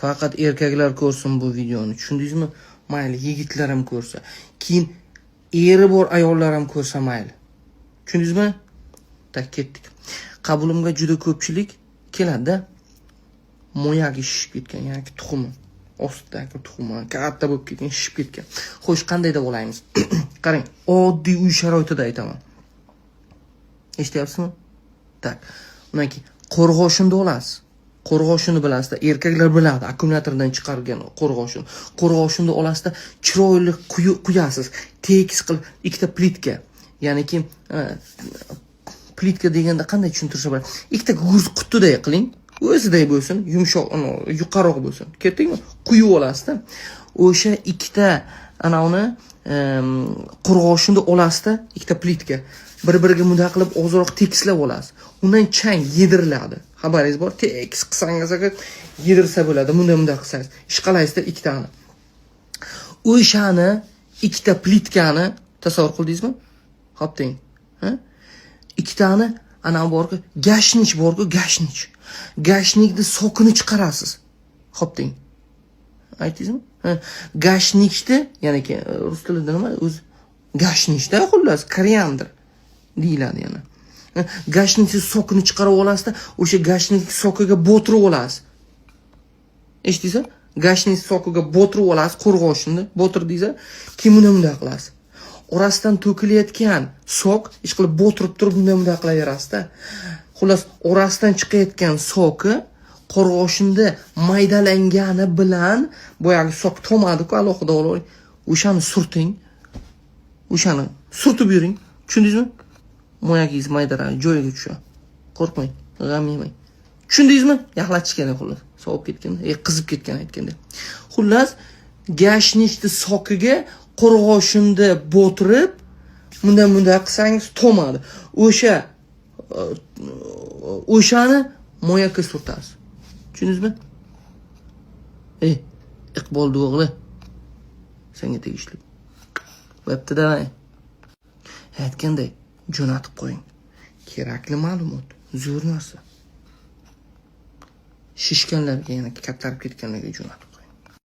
Faqat erkaklar ko'rsin bu videoni. Tushundingizmi? Mayli, yigitlar ham ko'rsa. Keyin eri bor ayollar ham ko'rsa mayli. Tushundingizmi? Tak ketdik. Qabulimga juda ko'pchilik keladi-da. Moyagi shishib ketgan, ya'ni tuxumi. Ostidagi tuxumi katta bo'lib ketgan, shishib ketgan. Xo'sh, qanday deb olaymiz? Qarang, oddiy uy sharoitida aytaman. Eshityapsizmi? Tak. Undan keyin qo'rg'oshinni olasiz. Qo'rg'oshinni bilasizda, erkaklar biladi, akkumulyatordan chiqargan qo'rg'oshin. Qo'rg'oshinni olasizda, chiroyli quyasiz, tekis qilib ikkita plitka. Ya'ni ki plitka deganda qanday tushuntirsa bo'ladi? Ikkita guz qutiday qiling. O'ziday bo'lsin, yumshoq, yuqaroq bo'lsin. Ketdingmi? Quyib olasizda. O'sha ikkita uni qo'rg'oshinni olasizda, ikkita plitka. Bir-biriga munday qilib ozroq tekislab olasiz. Undan chang yediriladi. Xabaringiz bor? Tekis qilsangiz yedirsa bo'ladi. Bunday qilsangiz. Ishqalaysizda ikkitani. O'shani ikkita plitkani tasavvur qildingizmi? Xo'p deng. Ha? Ikkitani borku, gashnich borku, gashnich. Gashnikni sokini chiqarasiz. Xo'p deng. Aytdingizmi? Gashnichni, ya'ni rus tilida nima? O'z gashnichda xullas koriander deyiladi yana. Gashnikni sokini chiqarib olasizda, o'sha gashnik sokiga bo'tirib olasiz. Eshitdingizmi? Gashnik sokiga bo'tirib olasiz, qo'rg'oshinni bo'tirdingiz, keyin bunday qilasiz. Orasidan to'kilayotgan sok ish qilib bo'tirib turib bunday qilaverasiz-da. Xullas, orasidan chiqayotgan soki qo'rg'oshinda maydalangani bilan boyagi sok tomadi-ku, alohida olib, o'shani surting. O'shani surtib yuring. Tushundingizmi? Moyagingiz maydarani joyiga tushadi. Qo'rqmang, g'am yemang. Tushundingizmi? Yaxlatish kerak xullas. Sovib ketgan, qizib ketgan aytganda. Xullas, gashnichni sokiga qo'rg'oshinda bo'tirib, bunday qilsangiz tomadi. O'shani moyakka surtasiz. Tushundingizmi? Iqbol o'g'li. Senga tegishli. Bo'pti-da. Aytganday, jo'natib qo'ying. Kerakli ma'lumot, zo'r narsa. Shishganlarga, yana kattarib ketganlarga jo'natib